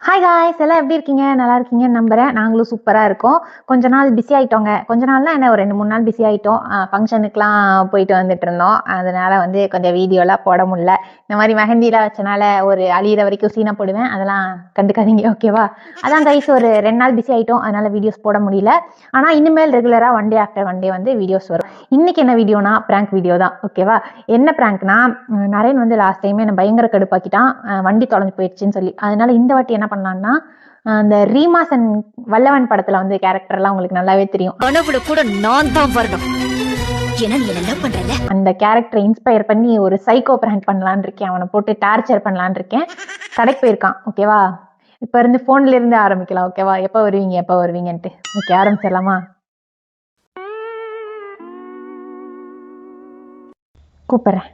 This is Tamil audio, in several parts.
ஹாய் காய்ஸ், எல்லாம் எப்படி இருக்கீங்க? நல்லா இருக்கீங்கன்னு நம்புறேன். நாங்களும் சூப்பராக இருக்கோம். கொஞ்ச நாள் பிஸி ஆகிட்டோங்க. கொஞ்ச நாள்னா என்ன, ஒரு 2-3 நாள் பிஸி ஆகிட்டோம். ஃபங்க்ஷனுக்குலாம் போயிட்டு வந்துட்டு இருந்தோம். அதனால கொஞ்சம் வீடியோலாம் போட முடியல. இந்த மாதிரி மெஹந்திலாம் வச்சனால ஒரு அழியிற வரைக்கும் சீனை போடுவேன். அதெல்லாம் கண்டுக்காதீங்க, ஓகேவா? அதான் கைஸ், ஒரு 2 நாள் பிஸி ஆகிட்டோம். அதனால வீடியோஸ் போட முடியல. ஆனால் இனிமேல் ரெகுலராக one day after one day videos வரும். இன்னைக்கு என்ன வீடியோனா பிராங்க் வீடியோ தான், ஓகேவா? என்ன பிராங்க்னா, நரேன் லாஸ்ட் டைம் என்ன பயங்கர கடுப்பாக்கிட்டான், வண்டி தொலைஞ்சு போயிடுச்சுன்னு சொல்லி. அதனால இந்த வாட்டி என்ன பண்ணலான்னா, அந்த ரீமாசன் வல்லவன் படத்துல கேரக்டர்லாம் உங்களுக்கு நல்லாவே தெரியும். கூட நான் தான் வரணும். அந்த கேரக்டரை இன்ஸ்பயர் பண்ணி ஒரு சைக்கோ பிராங்க் பண்ணலான்னு இருக்கேன். அவனை போட்டு டார்ச்சர் பண்ணலான்னு இருக்கேன். கடைக்கு போயிருக்கான், ஓகேவா? இப்ப இருந்து போன்ல இருந்து ஆரம்பிக்கலாம், ஓகேவா? எப்ப வருவீங்கன்ட்டு. ஓகே, ஆரம்பிச்சிடலாமா? கூப்பிடுறேன்.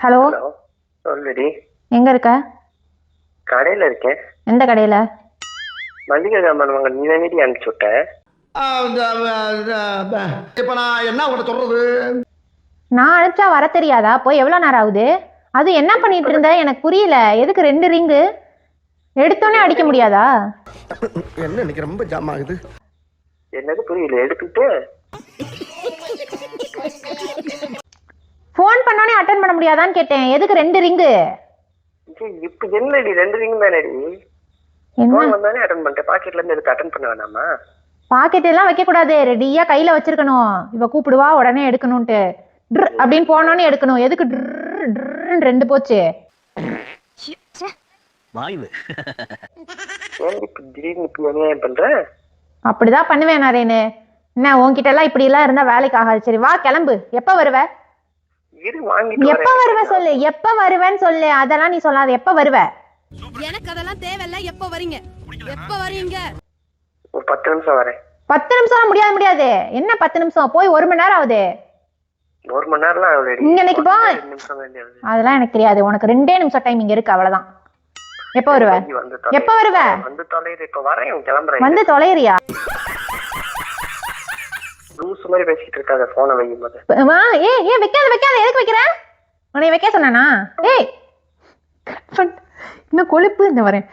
ஹலோ, சொல்லுடி. எங்க இருக்க? கடையில இருக்கேன். எந்த கடையில? மளிகை ஜாமான் வாங்க நீ தானே அனுப்பிச்சு விட்ட. இப்ப நான் என்ன உங்கள்ட்ட சொல்றது? நான் அனுப்பிச்சா வர தெரியாதா? போய் எவ்வளவு நேரம் ஆகுது? அது என்ன பண்ணிட்டு இருந்த எனக்கு புரியல. எதுக்கு 2 ரிங்கு எடுத்தோன்னே அடிக்க முடியாதா? என்ன இன்னைக்கு ரொம்ப ஜாம் ஆகுது. என்னது புரியல? எடுத்துட்டு போன் பண்ணோனே அட்டெண்ட் பண்ண முடியாதான்னு கேட்டேன். எதுக்கு 2 ரிங்கு? இப்ப என்னடி 2 ரிங் தானடி? போன் வந்தானே அட்டெண்ட் பண்ணிட்டேன். பாக்கெட்ல இருந்து எடுத்து அட்டெண்ட் பண்ண வேணாமா? பாக்கெட் எல்லாம் வைக்க கூடாது, ரெடியா கையில வச்சிருக்கணும். இவ கூப்பிடுவா உடனே எடுக்கணும்ட்டு அப்படின்னு போனோன்னு எடுக்கணும். எதுக்கு 2 போச்சு? அப்படிதான் பண்ணுவேன் நரேனு. என்ன உன்கிட்ட எல்லாம் இப்படி எல்லாம் இருந்தா வேலைக்கு ஆகாது. சரி வா, கிளம்பு. எப்ப வருவ? எப்ப வருவ சொல்லு. எப்ப வருவேன்னு சொல்லு. அதெல்லாம் நீ சொல்லாத. எப்ப வருவ? எனக்கு அதெல்லாம் தேவையில்ல. எப்ப வரீங்க? எப்ப வரீங்க? ஒரு 10 நிமிஷம் வரேன். 10 நிமிஷம் முடியாது. என்ன 10 நிமிஷம்? போய் 1 மணி நேரம் ஆகுது. 1 மணி நேரம் ஆகுது. இன்னைக்கு போ. அதெல்லாம் எனக்கு தெரியாது. உனக்கு 2 நிமிஷம் டைம் இங்க இருக்கு, அவ்வளவுதான். எப்ப வருவ? எப்ப வருவ? வந்து தொலைறேன். இப்ப வரேன், கிளம்புறேன். வந்து தொலைறியா? லூஸ் மாதிரி பேசிட்டு இருக்காத. போனை வைக்கும்போது வைக்காத. எதுக்கு வைக்கிற? உன்னை வைக்க சொன்னானா? இன்னும் கொழுப்பு. இந்த வரேன்.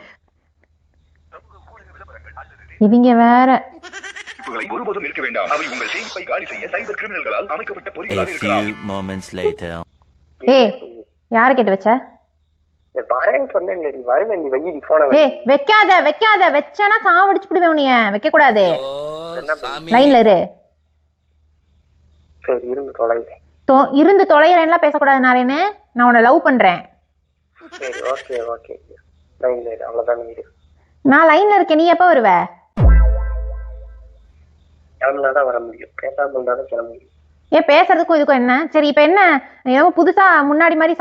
இவங்க வேற. ஒருபோதும் இருக்க வேண்டாம். அவை உங்கள் சேமிப்பை காலி செய்ய சைபர் கிரிமினல்களால் அமைக்கப்பட்ட பொறிகளாக இருக்கலாம். யார கேட்டு வச்ச? வரேன்னு சொன்னேன். வருவேன், நீ வையி போனை. வைக்காத. வச்சானா சாவடிச்சு விடுவேன் உன்னைய. வைக்க கூடாது. லைன்ல இரு. சரி, இருந்து தொலைறேன்லாம் பேசக்கூடாது நாரேனு. நான் உன்னை லவ் பண்றேன். சரி, ஓகே. லைன்ல இரு, அவ்வளவுதான். நான் லைன்ல இருக்கேன். நீ எப்ப வருவ? கிளம்புனாதான் வர முடியும். பேசாம இருந்தாலும் கிளம்ப முடியும். பேசுறதுக்கும் இதுக்கும் என்ன? சரி, இப்ப என்ன ஏதோ புதுசா முன்னாடி மாதிரி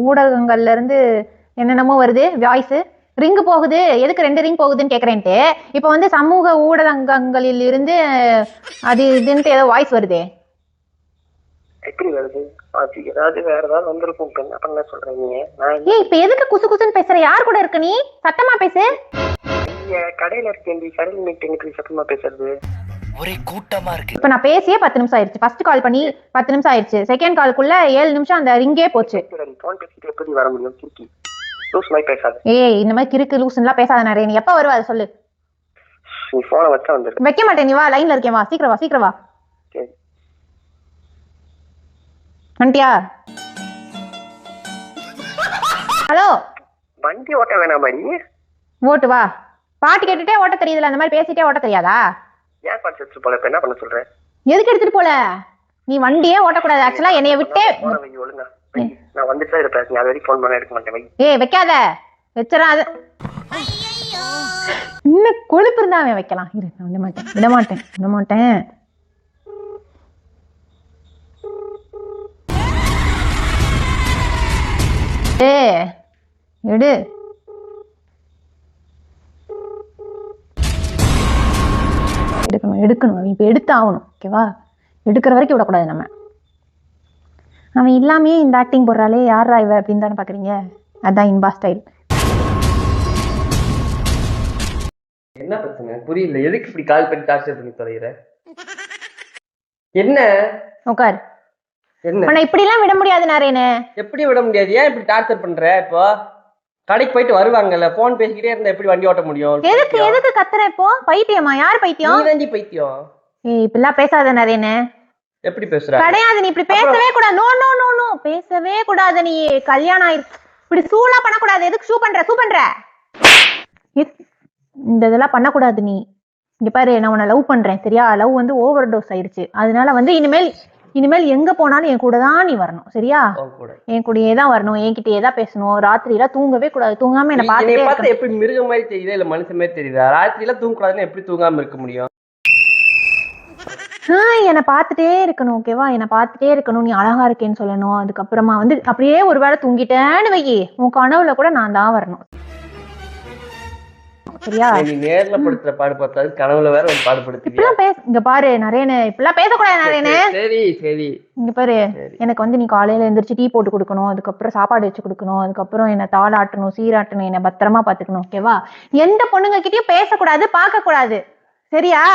ஊடகங்கள்ல இருந்து என்னென்னமோ வருது வாய்ஸ். ரிங்கு போகுது. எதுக்கு 2 ரிங் போகுதுன்னு கேக்குறேன்ட்டு இப்ப சமூக ஊடகங்களில் இருந்து அது இதுன்ட்டு ஏதோ வாய்ஸ் வருது. எப்படி வருது? ஏதாவது வேற ஏதாவது வந்திருக்கும். என்ன பண்ண சொல்றீங்க? இப்ப எதுக்கு குசு குசுன்னு பேசுற? யார் கூட இருக்க நீ? சத்தமா பேசு. கடையில இருக்கேன். கடையில் மீட்டிங் சத்தமா பேசுறது. ஒரே கூட்டமா இருக்கு. இப்ப நான் பேசியே 10 நிமிஷம் ஆயிடுச்சு. ஃபர்ஸ்ட் கால் பண்ணி 10 நிமிஷம் ஆயிடுச்சு. செகண்ட் கால்க்குள்ள 7 நிமிஷம் அந்த ரிங்கே போச்சு. போன் பேசிட்டு எப்படி வர முடியும்? கிறுக்கி லூஸ் மாதிரி பேசாத. இந்த மாதிரி கிறுக்கு லூஸ்லாம் பேசாத நிறைய. நீ எப்ப வருவ அதை சொல்லு. நீ போனை வச்சா வந்துரு. வைக்க மாட்டேன். நீ வா, லைன்ல இருக்கேன். வா, சீக்கிரம் வா. சரி, வந்துட்டியா? ஹலோ, வண்டி ஓட்ட வேணாமா? நீ ஓட்டு வா. பாட்டு கேட்டுட்டே ஓட்ட தெரியுதுல, அந்த மாதிரி பேசிட்டே ஓட்ட தெரியாதா? ஏன் பாட்டு எடுத்துட்டு போல? இப்ப என்ன பண்ண சொல்ற? எதுக்கு எடுத்துட்டு போல? நீ வண்டியே ஓட்டக்கூடாது. ஆக்சுவலா என்னைய விட்டே ஒழுங்கா நான் வந்துட்டு இருப்பேன். நீ அது வரைக்கும் போன் பண்ண எடுக்க மாட்டேன். வைக்காத. வச்சிடாத. இன்னும் கொழுப்பு இருந்தா அவன் வைக்கலாம். இரு, நான் விட மாட்டேன். எடு. எடுக்கணும். இப்ப எடுத்து ஆகணும், ஓகேவா? எடுக்கிற வரைக்கும் விடக்கூடாது நம்ம. அவன் இல்லாமே இந்த ஆக்டிங் போடுறாளே, யாரா இவ அப்படின்னு தானே பாக்குறீங்க. அதான் இன்பா ஸ்டைல். என்ன பிரச்சனை புரியல? எதுக்கு இப்படி கால் பண்ணி டார்ச்சர் பண்ணி தொலைகிற? என்ன உட்கார். என்ன உன்னை இப்படி எல்லாம் விட முடியாது நரேனு. எப்படி விட முடியாது? ஏன் இப்படி டார்ச்சர் பண்ற? இப்போ கடைக்கு போயிட்டு வருவாங்கல்ல, போன் பேசிக்கிட்டே இருந்தா எப்படி வண்டி ஓட்ட முடியும்? எதுக்கு கத்துற இப்போ? பைத்தியமா? யார் பைத்தியம்? நீ தாண்டி பைத்தியம். ஏய் இப்படிலாம் பேசாத நரேனு. எப்படி பேசுற? கிடையாது, நீ இப்படி பேசவே கூடாது. நோ நோ நோ நோ, பேசவே கூடாது. நீ கல்யாணம் ஆயிருக்கு இப்படி சூலா பண்ணக்கூடாது. எதுக்கு ஷூ பண்ற இந்த இதெல்லாம் பண்ணக்கூடாது. நீ இங்க பாரு, நான் உன்னை லவ் பண்றேன் சரியா? லவ் வந்து ஓவர் டோஸ் ஆயிடுச்சு. அதனால வந்து இனிமேல் எங்க போனாலும் என் கூட தான் நீ வரணும் சரியா? என் கூடயே தான் வரணும், என்கிட்டயே தான் பேசணும். ராத்திரியில தூங்கவே கூடாது. தூங்காம என்ன பார்த்து எப்படி மிருகம் மாதிரி தெரியுதா இல்ல மனுஷன் மாதிரி தெரியுதா? ராத்திரியில தூங்க கூடாதுன்னு எப்படி தூங்காம இருக்க முடியும்? என்னை பார்த்துட்டே இருக்கணும் ஓகேவா? என்னை பார்த்துட்டே இருக்கணும். நீ அழகா இருக்கேன்னு சொல்லணும். அதுக்கப்புறமா வந்து அப்படியே ஒரு வேளை தூங்கிட்டேன்னு வைக்கி, உன் கனவுல கூட நான் தான் வரணும் சரியா? நீ நேர்ல படுத்துற பாடு பார்த்தாது, கனவுல வேற ஒரு பாடு படுத்து. இப்பெல்லாம் இங்க பாரு நரேனு, இப்பெல்லாம் பேசக்கூடாது நரேனு. சரி இங்க பாரு, எனக்கு வந்து நீ காலையில எந்திரிச்சு டீ போட்டு கொடுக்கணும், அதுக்கப்புறம் சாப்பாடு வச்சு கொடுக்கணும், அதுக்கப்புறம் என்ன தாளாட்டணும், சீராட்டணும், என்ன பத்திரமா பாத்துக்கணும் ஓகேவா? எந்த பொண்ணுங்க கிட்டயும் பேசக்கூடாது, பார்க்க கூடாது சரியா?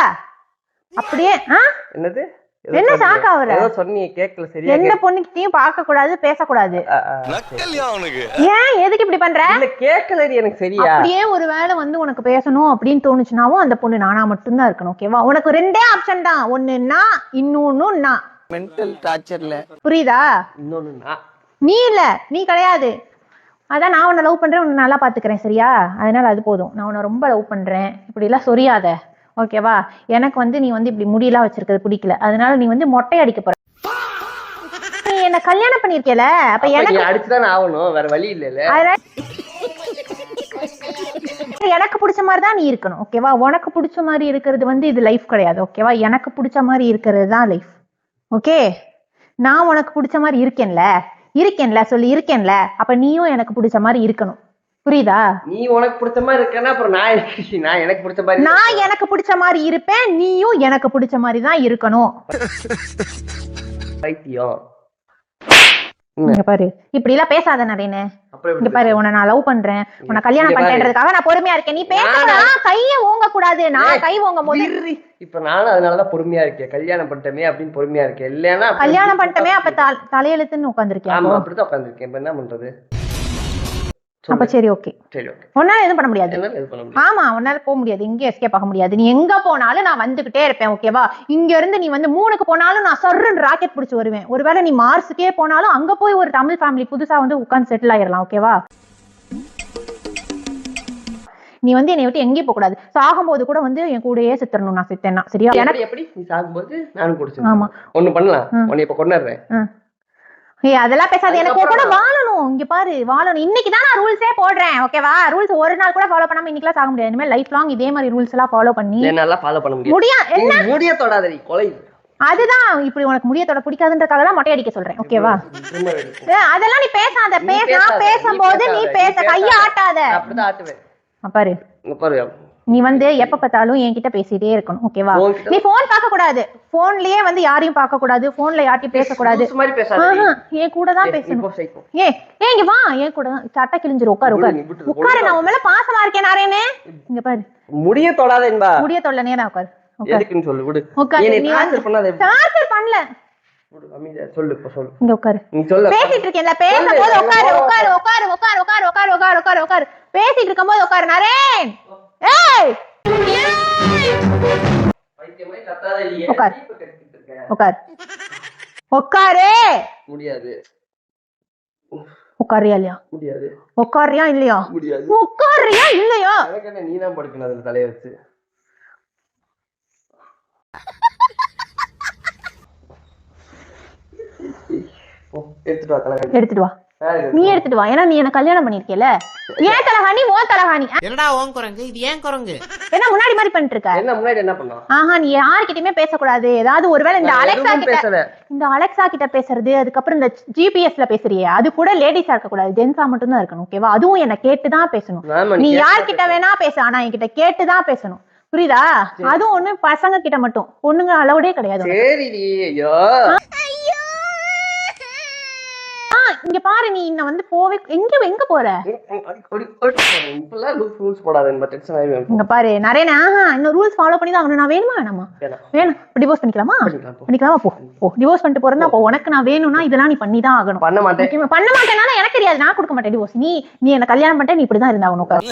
அப்படியே என்னது என்ன சாக்கா வர? ஏதோ சொன்னீங்க கேக்கல சரியா? எந்த பொண்ணுகிட்டயும் பார்க்க கூடாது, பேசக்கூடாது. ஏன் எதுக்கு இப்படி பண்ற? இல்ல கேக்கலடி எனக்கு சரியா. அப்படியே ஒரு வேளை வந்து உனக்கு பேசணும் அப்படின்னு தோணுச்சுனாவும் அந்த பொண்ணு நானா மட்டும்தான் இருக்கணும் ஓகேவா? உனக்கு ரெண்டே ஆப்ஷன் தான், ஒண்ணுன்னா இன்னொன்னு நான். மென்டல் டார்ச்சர்ல புரியுதா? இன்னொன்னு நான். நீ இல்ல, நீ கிடையாது. அதான் நான் உன்னை லவ் பண்றேன், உன்னை நல்லா பாத்துக்கிறேன் சரியா? அதனால அது போதும். நான் உன்னை ரொம்ப லவ் பண்றேன், இப்படி எல்லாம் சொரியாத ஓகேவா? எனக்கு வந்து நீ வந்து இப்படி முடியெல்லாம் வச்சிருக்கிறது பிடிக்கல. அதனால நீ வந்து மொட்டை அடிக்க போற. நீ என்ன கல்யாணம் பண்ணிருக்கல, அப்ப எனக்கு அடிச்சுதான் ஆகணும், வேற வழி இல்ல. எனக்கு பிடிச்ச மாதிரி தான் நீ இருக்கணும் ஓகேவா? உனக்கு பிடிச்ச மாதிரி இருக்கிறது வந்து இது லைஃப் கிடையாது ஓகேவா? எனக்கு பிடிச்ச மாதிரி இருக்கிறது தான் லைஃப் ஓகே? நான் உனக்கு பிடிச்ச மாதிரி இருக்கேன்ல சொல்லி இருக்கேன்ல, அப்ப நீயும் எனக்கு பிடிச்ச மாதிரி இருக்கணும் புரியுதா? நீ உனக்கு பிடிச்ச மாதிரி இருக்கேன்னா அப்புறம் நான் எனக்கு பிடிச்ச மாதிரி, நான் எனக்கு பிடிச்ச மாதிரி இருப்பேன், நீயும் எனக்கு பிடிச்ச மாதிரி தான் இருக்கணும். பைத்தியம். இங்க பாரு, இப்படி எல்லாம் பேசாத நரேனு. இங்க பாரு, உன்னை நான் லவ் பண்றேன், உன்னை கல்யாணம் பண்றேன்றதுக்காக நான் பொறுமையா இருக்கேன். நீ பேசலாம், கைய ஓங்க கூடாது. நான் கை ஓங்க போது இப்ப நானும் அதனாலதான் பொறுமையா இருக்கேன். கல்யாணம் பண்ணிட்டமே அப்படின்னு பொறுமையா இருக்கேன். இல்லன்னா கல்யாணம் பண்ணிட்டமே அப்ப தலையெழுத்துன்னு உட்காந்துருக்கேன். ஆமா அப்படிதான் உட்காந்துருக்கேன். இப்ப என்ன பண்றது? அப்ப சரி ஓகே. உன்னால எதுவும் பண்ண முடியாது. ஆமா, உன்னால போக முடியாது, எங்க எஸ்கேப் ஆக முடியாது. நீ எங்க போனாலும் நான் வந்துகிட்டே இருப்பேன் ஓகேவா? இங்க இருந்து நீ வந்து 3க்கு போனாலும் நான் சர்ன்னு ராக்கெட் பிடிச்சு வருவேன். ஒருவேளை நீ மார்ஸுக்கே போனாலும் அங்க போய் ஒரு தமிழ் ஃபேமிலி புதுசா வந்து உட்கார்ந்து செட்டில் ஆயிடலாம் ஓகேவா? நீ வந்து என்னை விட்டு எங்கேயும் போக கூடாது. சாகும்போது கூட வந்து என் கூடயே செத்துறணும். நான் செத்தேன்னா சரியா? எனக்கு எப்படி நீ சாகும்போது நானும் கூட ஆமா ஒண்ணு பண்ணலாம். உன்னை இப்ப கொன்னுறேன். அதெல்லாம் பேசாத, எனக்கு கூட வாழணும். இங்க பாரு, வாழணும். இன்னைக்கு தான் நான் ரூல்ஸே போடுறேன் ஓகேவா? ரூல்ஸ் ஒரு நாள் கூட ஃபாலோ பண்ணாம இன்னைக்குலாம் சாக முடியாது. இனிமேல் லைஃப் லாங் இதே மாதிரி ரூல்ஸ் எல்லாம் ஃபாலோ பண்ணி என்னால ஃபாலோ பண்ண முடியாது. என்ன முடிய தொடாதடி கொலை. அதுதான் இப்படி உனக்கு முடியத்தோட பிடிக்காதுன்றதுக்காக தான் மொட்டை அடிக்க சொல்றேன் ஓகேவா? அதெல்லாம் நீ பேசாத. பேசும்போது நீ பேச, கைய ஆட்டாத. அப்படிதான் ஆட்டுவேன். பாரு பாரு, நீ வந்து எப்ப பார்த்தாலும் என்கிட்ட பேசிட்டே இருக்கணும் ஓகேவா? நீ போன் பார்க்க கூடாது, போன்லயே வந்து யாரையும் பார்க்க கூடாது, போன்ல யார்ட்டையும் பேசக்கூடாது. என் கூட தான் பேசணும். இங்க வா, என் கூட தான். சட்டை கிழிஞ்சிரும். உட்காரு. நான் உன் மேல பாசமா இருக்கேன் நாரேனே. இங்க பாரு, முடிய தொடாத என்பா. முடிய தொல்ல நேரா உட்காரு. எதுக்குன்னு சொல்லு. விடு. நீ டார்ச்சர் பண்ணல. சொல்லு சொல்லு. இங்க உட்காரு. நீ சொல்ல. பேசிட்டு இருக்கேன்ல, பேசும்போது உட்காரு உட்காரு உட்காரு உட்காரு உட்காரு உட்காரு உட்காரு உட்காரு உட்காரு. பேசிட்டு இருக்கும்போது உட்காரு நரேன். ஏய் பைத்தியமே கத்தாதடி. உட்காரு உட்காரு உட்காரு. முடியாது. உட்காரியா இல்லையா? முடியாது. உட்காரியா இல்லையா? முடியாது. உட்காரியா இல்லையா? எனக்கு என்ன, நீ தான் படுக்கணும் அதுல தலைய வச்சு. எடுத்துட்டு வா. நீ எடுத்துட்டு வா. ஏன்னா நீ என்ன கல்யாணம் பண்ணிருக்கல. ஏன் தலகாணி ஓ தலகாணி? என்னடா ஓன் குரங்கு இது? ஏன் குரங்கு? என்ன முன்னாடி மாதிரி பண்ணிட்டு இருக்க? என்ன முன்னாடி என்ன பண்ணா? நீ யார்கிட்டயுமே பேசக்கூடாது. ஏதாவது ஒருவேளை இந்த அலெக்சா கிட்ட பேசுறது, அதுக்கப்புறம் இந்த ஜிபிஎஸ்ல பேசுறியே, அது கூட லேடிஸா இருக்க கூடாது, ஜென்ஸா மட்டும் தான் இருக்கணும் ஓகேவா? அதுவும் என்ன கேட்டுதான் பேசணும். நீ யார்கிட்ட வேணா பேசு, ஆனா என்கிட்ட கேட்டுதான் பேசணும் புரியுதா? அதுவும் ஒண்ணு பசங்க கிட்ட மட்டும், பொண்ணுங்க அளவுடே கிடையாது. இங்க பாரு, நீ இன்ன வந்து போவே எங்க போற? இப்பெல்லாம் ரூல்ஸ் போடாத, டென்ஷன் ஆயிடுவேன். இங்க பாரு நரேனா, இன்னும் ரூல்ஸ் ஃபாலோ பண்ணி தான் ஆகணும். நான் வேணுமா வேணாமா? வேணும். டிவோர்ஸ் பண்ணிக்கலாமா? பண்ணிக்கலாமா? போ டிவோர்ஸ் பண்ணிட்டு போறேன்னா போ. உனக்கு நான் வேணும்னா இதெல்லாம் நீ பண்ணி தான் ஆகணும். பண்ண மாட்டேன். பண்ண மாட்டேன்னா எனக்கு தெரியாது, நான் கொடுக்க மாட்டேன் டிவோர்ஸ். நீ என்ன கல்யாணம் பண்ணிட்ட, நீ இப்படிதான் இருந்தாகணும். உட்காரு.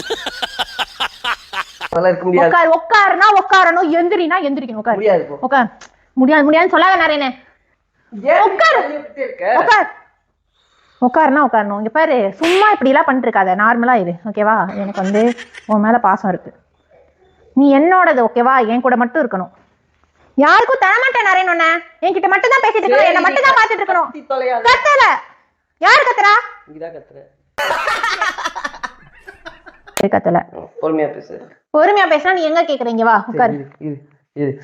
அதெல்லாம் இருக்க முடியாது. உட்காருனா உட்காரணும், எந்திரினா எந்திரிக்கணும். உட்காரு. முடியாது. உட்கார். முடியாதுன்னு சொல்லாத நரேனே. உட்காரு. உட்கார். உட்காருனா உட்காரணும். இங்க பாரு, சும்மா இப்படி எல்லாம் பண்ணிட்டு இருக்காத, நார்மலா இரு. ஓகேவா? எனக்கு வந்து உன் மேல பாசம் இருக்கு. நீ என்னோடது. ஓகேவா? என் கூட மட்டும் இருக்கணும். யாருக்கும் தரமாட்டேன் நரேன். ஒண்ணு என்கிட்ட மட்டும் தான் பேசிட்டு இருக்கணும், என்ன மட்டும் தான் பாத்துட்டு இருக்கணும். கத்தல. யாரு கத்துறா? நீதான் கத்துற. கத்தல. பொறுமையா பேசு. பொறுமையா பேசினா நீ எங்க கேக்குறீங்க? வா உட்காரு.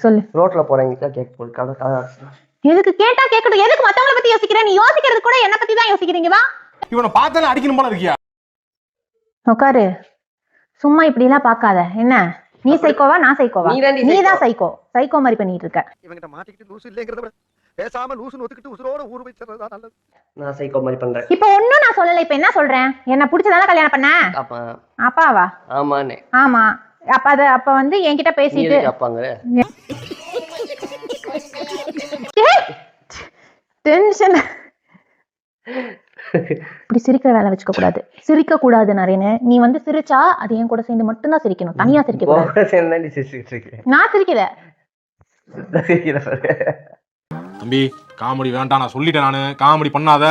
சொல்லு. ரோட்ல போறீங்க கேட்க போகுது. கதை எதுக்கு கேட்டா கேட்கட்டும். எதுக்கு மத்தவங்கள பத்தி யோசிக்கிற? நீ யோசிக்கிறது கூட என்ன பத்தி தான் யோசிக்கிறீங்க. வா. இவனை பார்த்தாலே அடிக்கணும் போல இருக்கியா? உட்காரு. சும்மா இப்படி எல்லாம் பாக்காத. என்ன நீ சைக்கோவா நான் சைக்கோவா? நீ தான் சைக்கோ. சைக்கோ மாதிரி பண்ணிட்டு இருக்க. இவங்கிட்ட மாட்டிக்கிட்டு லூசு இல்லைங்கிறத விட பேசாம லூசுன்னு ஒத்துக்கிட்டு உசுரோட ஊர் வச்சிருந்தா நல்லது. நான் சைக்கோ மாதிரி பண்றேன். இப்ப ஒண்ணும் நான் சொல்லல. இப்ப என்ன சொல்றேன்? என்ன பிடிச்சதால கல்யாணம் பண்ண? அப்பாவா? ஆமாண்ணே. ஆமா. அப்ப வந்து என்கிட்ட பேசிட்டு டென்ஷன். இப்படி சிரிக்கிற வேலை வச்சுக்க கூடாது. சிரிக்க கூடாது நரேனு. நீ வந்து சிரிச்சா அது என் கூட சேர்ந்து மட்டும்தான் சிரிக்கணும், தனியா சிரிக்க கூடாது. நான் சிரிக்கல. தம்பி காமெடி வேண்டாம், நான் சொல்லிட்டேன். நானு காமெடி பண்ணாத.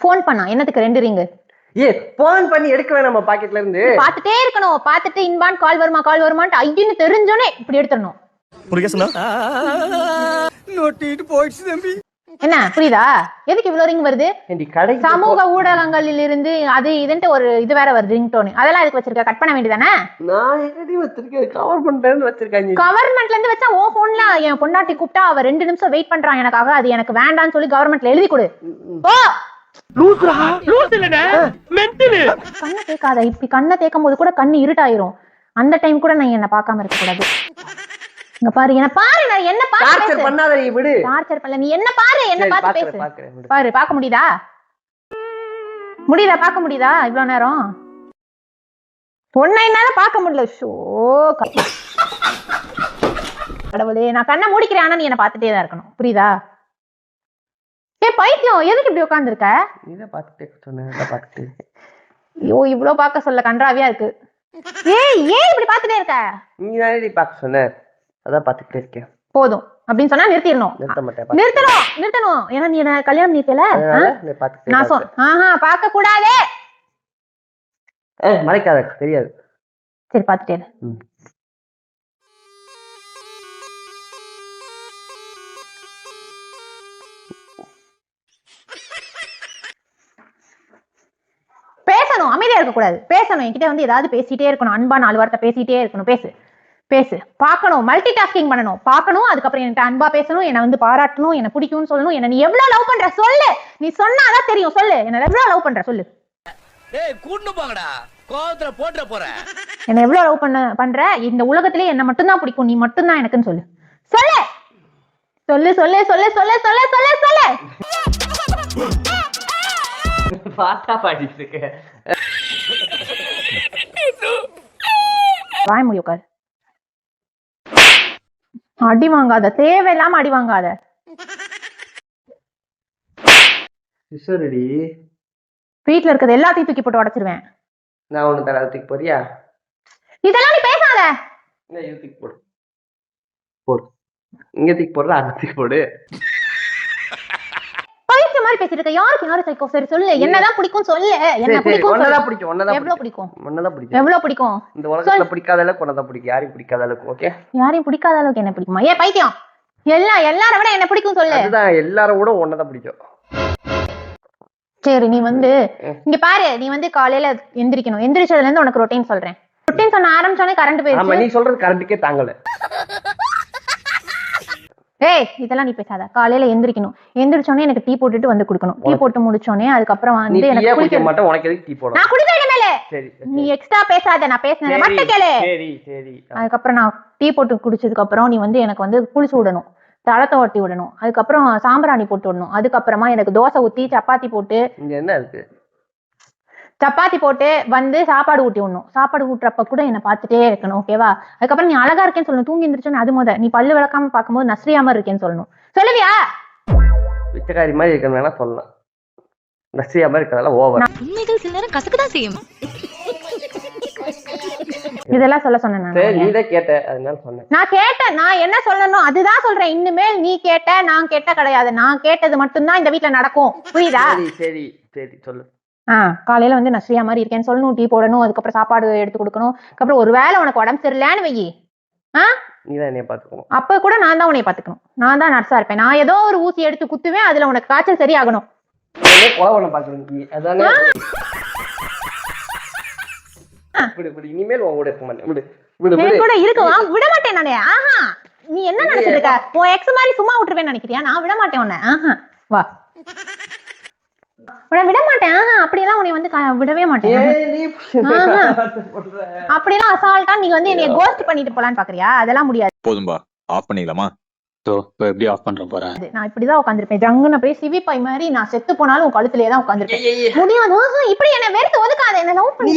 போன் பண்ணா என்னத்துக்கு 2 ரிங்கு? போன் பண்ணி எடுக்க வேணாமா பாக்கெட்ல இருந்து? பாத்துட்டே இருக்கணும். பாத்துட்டு இன்பான் கால் வருமான்ட்டு ஐயன்னு தெரிஞ்சோனே இப்படி எடுத்துடணும். என்ன புரியுதா? எதுக்கு இவ்வளவு ரிங் வருது? சமூக ஊடகங்களில் இருந்து அது இதுன்ட்டு ஒரு இது வேற வருது, ரிங் டோன். அதெல்லாம் எதுக்கு வச்சிருக்க? கட் பண்ண வேண்டியதானே? நான் எங்கடி வச்சிருக்கேன்? கவர்மெண்ட்ல வச்சிருக்காங்க. கவர்மெண்ட்ல இருந்து வச்சா உன் போன்ல என் பொண்டாட்டி கூப்பிட்டா அவ 2 நிமிஷம் வெயிட் பண்றான் எனக்காக. அது எனக்கு வேண்டாம்னு சொல்லி கவர்மெண்ட்ல எழுதி கொடு. போ. கண்ணை தேக்காத. இப்படி கண்ணை தேக்கும் போது கூட கண்ணு இருட்டாயிரும். அந்த டைம் கூட நான் என்ன பார்க்காம இருக்க கூடாது. இங்க பாரு, என்ன பாரு. நான் என்ன பாரு. டார்ச்சர் பண்ணாத. நீ விடு. டார்ச்சர் பண்ணல. நீ என்ன பாரு, என்ன பார்த்து பேசு. பாரு, பார்க்க முடியுதா? பார்க்க முடியுதா இவ்வளவு நேரம்? பொண்ணை என்னால பார்க்க முடியல. ஷோ கடவுளே, நான் கண்ணை மூடிக்கிறேன். ஆனா நீ என்ன பார்த்துட்டே தான் இருக்கணும். புரியுதா? பைத்தியம், எதுக்கு இப்படி உட்கார்ந்து இருக்க? ஐயோ, இவ்வளவு பார்க்க சொல்ல கன்றாவியா இருக்கு. ஏன் இப்படி பார்த்துட்டே இருக்க? நீ தானே பார்க்க சொன்ன, அதான் பார்த்துட்டே இருக்கேன். போதும் அப்படின்னு சொன்னா நிறுத்திடணும். நிறுத்தணும். ஏன்னா நீ என்ன கல்யாணம் பண்ணிக்கல. நான் பார்க்க கூடாதே. மறைக்காத, தெரியாது. சரி பார்த்துட்டேன். பேசணும், அமைதியா இருக்க கூடாது. பேசணும். என்கிட்ட வந்து ஏதாவது பேசிட்டே இருக்கணும். அன்பா 4 வார்த்தை பேசிட்டே இருக்கணும். பேசு. பார்க்கணும். மல்டி டாஸ்கிங் பண்ணணும். பார்க்கணும். அதுக்கப்புறம் என்கிட்ட அன்பா பேசணும். என்னை வந்து பாராட்டணும். என்ன பிடிக்கும்னு சொல்லணும். என்ன நீ எவ்வளவு லவ் பண்ற சொல்லு. நீ சொன்னாதான் தெரியும். சொல்லு, என்ன எவ்வளவு லவ் பண்ற சொல்லு. என்ன எவ்வளவு லவ் பண்ற? இந்த உலகத்திலே என்ன மட்டும் தான் பிடிக்கும், நீ மட்டும் தான் எனக்குன்னு சொல்லு. சொல்லு. பாட்டா பாடிட்டு இருக்க. வாய் மூடி உட்காரு. அடி வாங்காத, தேவையில்லாம அடி வாங்காத. வீட்டுல இருக்கிறது எல்லாத்தையும் தூக்கி போட்டு உடைச்சிருவேன். நான் ஒண்ணு தர தூக்கி போறியா? இதெல்லாம் நீ பேசாத. தூக்கி போடு. இங்க தூக்கி போடுற, அங்க தூக்கி போடு. பைத்தியம் மாதிரி பேசிட்டு இருக்க. யாரு சைக்கோ? சரி சொல்லு, என்னதான் பிடிக்கும் சொல்லு. என்ன பிடிக்கும்? ஒன்னதான் பிடிக்கும். எவ்வளவு பிடிக்கும்? ஒன்னதான் பிடிக்கும். எவ்வளவு பிடிக்கும்? இந்த உலகத்துல பிடிக்காத அளவுக்கு ஒன்னதான் பிடிக்கும். யாரையும் பிடிக்காத அளவுக்கு. ஓகே, யாரையும் பிடிக்காத அளவுக்கு என்ன பிடிக்குமா? பைத்தியம், எல்லார விட என்ன பிடிக்கும் சொல்லு. அதுதான், எல்லாரும் கூட ஒன்னதான் பிடிக்கும். சரி, நீ வந்து இங்க பாரு. நீ வந்து காலையில எந்திரிக்கணும். எந்திரிச்சதுல இருந்து உனக்கு ரொட்டீன் சொல்றேன். ரொட்டீன் சொன்ன ஆரம்பிச்சோனே கரண்ட் போயிடுச்சு. நீ சொல்றது கரண்ட்டுக்கே தாங்கல. இதெல்லாம் நீ பேசாத. காலையில எந்திரிக்கணும். எந்திரிச்சோனே எனக்கு டீ போட்டுட்டு வந்து குடுக்கணும். டீ போட்டு முடிச்சோனே அதுக்கப்புறம் வந்து எனக்கு குடிக்க மாட்டேன். உனக்கு எதுக்கு டீ போடணும்? நான் குடிச்சேன் மேல. சரி, நீ எக்ஸ்ட்ரா பேசாத. நான் பேசுனத மட்டும் கேளு. சரி. அதுக்கப்புறம் நான் டீ போட்டு குடிச்சதுக்கு அப்புறம் நீ வந்து எனக்கு வந்து குளிச்சு விடணும். தளத்தை ஒட்டி விடணும், அதுக்கப்புறம் சாம்பிராணி போட்டு விடணும், அதுக்கப்புறமா எனக்கு தோசை ஊத்தி சப்பாத்தி போட்டு இங்க என்ன இருக்கு? சப்பாத்தி போட்டு வந்து சாப்பாடு ஊட்டி விடணும். சாப்பாடு ஊட்டுறப்ப கூட என்னை பார்த்துட்டே இருக்கணும், ஓகேவா? அதுக்கப்புறம் நீ அழகா இருக்கேன்னு சொல்லணும், தூங்கி எந்திரிச்சோன்னு அது நீ பல்லு விளக்காம பார்க்கும்போது நஸ்ரியாம இருக்கேன்னு சொல்லணும். சொல்லுவியா? பிச்சைக்காரி மாதிரி இருக்கிறது வேணா சொல்லலாம், நஸ்ரியா மாதிரி இருக்கிறதெல்லாம் ஓவர். உண்மைகள் சில நேரம் கசக்குதான் செய்யும். இதெல்லாம் சொல்ல சொன்னேன் சரி, நீ தான் கேட்ட அதனால சொன்னேன். நான் கேட்டேன், நான் என்ன சொல்லணும் அதுதான் சொல்றேன். இனிமேல் நீ கேட்ட நான் கேட்ட கிடையாது, நான் கேட்டது மட்டும்தான் இந்த வீட்டுல நடக்கும், புரியுதா? சரி சரி சரி சொல்லு. காலையில வந்து நஸ்ரியா மாதிரி இருக்கேன்னு சொல்லணும், டீ போடணும், அதுக்கப்புறம் சாப்பாடு எடுத்து கொடுக்கணும். அதுக்கப்புறம் ஒரு வேளை உனக்கு உடம்பு சரியில்லைன்னு வை, நீ தான் என்னைய பாத்துக்கணும். அப்ப கூட நான் தான் உன்னை பாத்துக்கணும், நான் தான் நர்ஸா இருப்பேன். நான் ஏதோ ஒரு ஊசி எடுத்து குத்துவேன், அதுல உனக்கு காய்ச்சல் சரியாகணும். கொலை பண்ண பாக்குறேன் அதானே. இனிமேல் உன் கூட இருக்க மாட்டேன். என் கூட இருக்குவா விட மாட்டேன் நானே. நீ என்ன நினைச்சிட்டு இருக்க? உன் எக்ஸ் மாதிரி சும்மா விட்டுருவேன்னு நினைக்கிறியா? நான் விட மாட்டேன் உன்னை. வா, உன்னை விட மாட்டேன். அப்படியெல்லாம் உன்னை வந்து விடவே மாட்டேன். அப்படியெல்லாம் அசால்ட்டா நீ வந்து என்னைய கோஸ்ட் பண்ணிட்டு போலான்னு பாக்குறியா? அதெல்லாம் முடியாது. போதும்பா, ஆஃப் பண்ணிக்கலாமா? எப்படி ஆஃப் பண்றேன் போறேன். நான் இப்படிதான் உட்காந்துருப்பேன், ஜங்குன்னு அப்படியே சிவிப்பாய் மாதிரி. நான் செத்து போனாலும் உன் கழுத்துலயே தான் உட்காந்துருப்பேன். முடியாது, இப்படி என்ன வெறுத்து ஒதுக்காத. என்ன லவ் பண்ணு,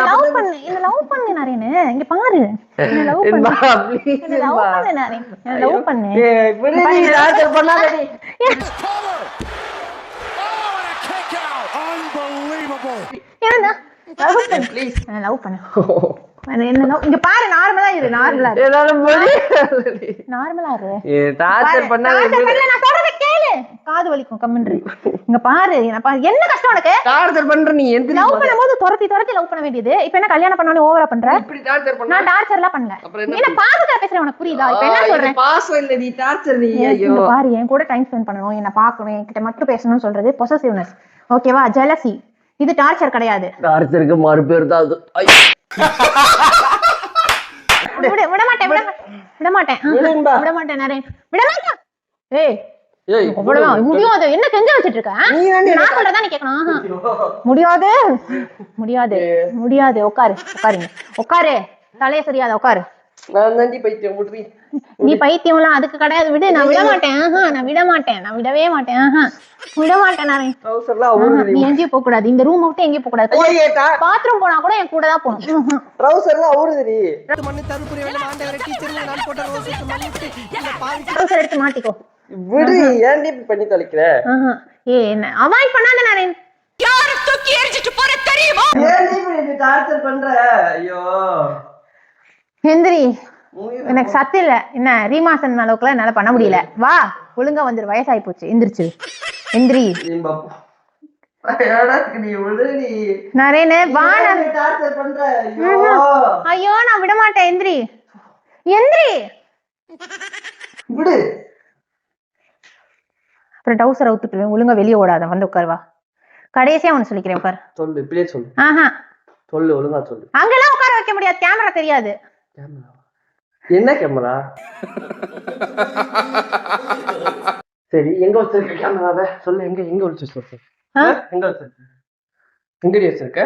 லவ் பண்ணு, என்ன லவ் பண்ணு நரேனு. இங்க பாரு, என்ன லவ் பண்ணு, என்ன லவ் பண்ணு நரேன், என்ன லவ் பண்ணு. என்ன லவ் பண்ணு, இங்க பாரு. நார்மலா இரு, நார்மலா இரு, நார்மலா இரு. நான் சொல்றத கேளு, காது வலிக்கும் கம்மின்று. இங்க பாரு, என்ன கஷ்டம் உனக்கு? டார்ச்சர் பண்ற நீ. லவ் பண்ணும்போது துரத்தி லவ் பண்ண வேண்டியது. இப்ப என்ன கல்யாணம் பண்ணாலும் ஓவரா பண்ற? நான் டார்ச்சர்லாம் பண்ணல. என்ன பாசத்துல பேசுறேன், உனக்கு புரியுதா? இப்ப என்ன சொல்றேன்? பாசம் இல்ல, நீ டார்ச்சர். நீ ஐயோ பாரு, என் கூட டைம் ஸ்பெண்ட் பண்ணணும், என்ன பார்க்கணும், என்கிட்ட மட்டும் பேசணும்னு சொல்றது பொசசிவ்னஸ், ஓகேவா? ஜெலசி. இது டார்ச்சர் கிடையாது. டார்ச்சருக்கு மறு பேர் தான் அது. விட மாட்டேன், விட மாட்டேன், விட மாட்டேன் நரேன், விட மாட்டேன். அவ்வளவுதான், முடியாது. என்ன கெஞ்ச வச்சிட்டு இருக்க? நான் சொல்றதா நீ கேட்கணும். முடியாது, முடியாது, முடியாது. உட்காருங்க, உட்காரு. தலைய சரியாத உட்காரு. நான் தாண்டி பைத்தியம் முடி. நீ பைத்தியம்லாம் அதுக்கு கிடையாது. விடு, நான் விட மாட்டேன். நான் விட மாட்டேன், நான் விடவே மாட்டேன். விட மாட்டேன் நானே. நீ எங்கேயும் போக கூடாது, இந்த ரூம் விட்டு எங்கேயும் போக கூடாது. பாத்ரூம் போனா கூட என் கூட தான் போகணும். ட்ரவுசர்லாம் ஊறுதுடி. ட்ரவுசர் எடுத்து மாட்டிக்கோ. விடு, ஏன்டி இப்படி பண்ணி தொலைக்கிற? என்ன அவாய்ட் பண்ணாத நானே. யார தூக்கி எரிஞ்சிட்டு போற தெரியுமா? ஏன்டி இப்படி டார்ச்சர் பண்ற? ஐயோ எந்திரி, எனக்கு சத்து இல்ல. என்ன ரீமாசன் அளவுக்குலாம் என்னால பண்ண முடியல. வா, ஒழுங்கா வந்துரு, வயசாகி போச்சு. எந்திரிச்சு எந்திரி. நரேனே வா. ஐயோ நான் விட மாட்டேன். எந்திரி, எந்திரி. அப்புறம் டவுசர் அவுத்துட்டுவேன். ஒழுங்கா வெளியே ஓடாத, வந்து உட்காருவா. கடைசியா ஒண்ணு சொல்லிக்கிறேன், உட்காரு. சொல்லு, இப்படியே சொல்லு. சொல்லு, ஒழுங்கா சொல்லு. அங்கெல்லாம் உட்கார வைக்க முடியாது, கேமரா தெரியாது. என்ன கேமரா? சரி, எங்க வச்சிருக்க கேமராவை சொல்லு. எங்க வச்சிருக்க? எங்க வச்சிருக்க? எங்கடி வச்சிருக்க?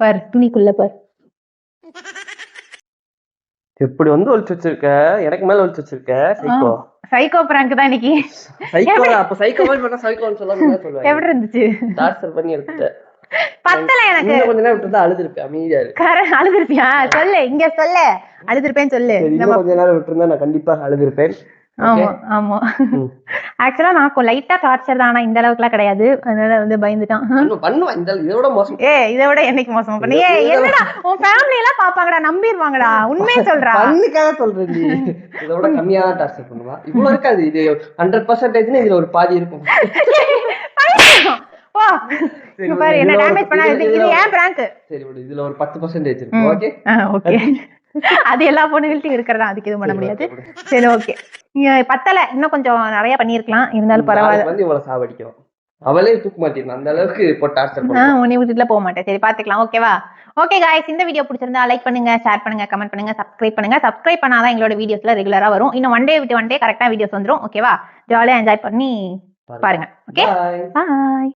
பாரு, துணிக்குள்ள பாரு. எப்படி வந்து ஒளிச்சு வச்சிருக்க? எனக்கு மேல ஒளிச்சு வச்சிருக்க. சைக்கோ சைக்கோ பிராங்க் தான் இன்னைக்கு. சைக்கோ அப்ப சைக்கோ மாதிரி பண்ணா சைக்கோன்னு சொல்லுவாங்க. எப்படி இருந்துச்சு? டார்ச்சர் பண்ணி எடுத்துட்ட. பத்தல எனக்கு. கொஞ்ச நேரம் விட்டுருந்தா அழுதுருப்பேன். அமைதியா இரு. அழுதுருப்பியா? சொல்லு, இங்க சொல்லு. அழுதுருப்பேன்னு சொல்லு. கொஞ்ச நேரம் விட்டுருந்தா நான் கண்டிப்பா அழுதுருப்பேன். ஆமா ஆமா. ஆக்சுவலா நான் லைட்டா டார்ச்சர் தான், ஆனா இந்த அளவுக்குலாம் கிடையாது. அதனால வந்து பயந்துட்டான். பண்ணுவேன், இதோட மோசம். இதோட என்னைக்கு மோசம் பண்ணி? என்னடா உன் ஃபேமிலி எல்லாம் பாப்பாங்கடா, நம்பிடுவாங்கடா. உண்மையே சொல்றா. பண்ணுக்காக சொல்றேன். இதோட கம்மியா தான் டார்ச்சர் பண்ணுவா. இவ்வளவு இருக்காது. இது 100% இதுல ஒரு பாதி இருக்கும். பாரு, என்ன டேமேஜ் பண்ணா. இது ஏன் பிராங்க்? சரி விடு, இதுல ஒரு 10% இருக்கு. Okay okay. அது எல்லா பொண்ணுகள்ட்டையும் இருக்கிறதா, அதுக்கு எதுவும் பண்ண முடியாது. சரி ஓகே. பத்தல, இன்னும் கொஞ்சம் நிறைய பண்ணிருக்கலாம். இருந்தாலும் பரவாயில்ல. வந்து இவ்வளவு சாவடிக்கும். அவளே தூக்க மாட்டேன், அந்த அளவுக்கு இப்போ டார்ச்சர் பண்ணுவேன். உன்னை விட்டுல போக மாட்டேன். சரி பாத்துக்கலாம், ஓகேவா? ஓகே காய்ஸ், இந்த வீடியோ பிடிச்சிருந்தா லைக் பண்ணுங்க, ஷேர் பண்ணுங்க, கமெண்ட் பண்ணுங்க, சப்ஸ்கிரைப் பண்ணுங்க. சப்ஸ்கிரைப் பண்ணாதான் எங்களோட வீடியோஸ்ல ரெகுலரா வரும். இன்னும் ஒன் டே விட்டு ஒன் டே கரெக்டா வீடியோஸ் வந்துரும். ஓகேவா? ஜாலியா என்ஜாய் பண்ணி பாருங்க. ஓகே, பாய்.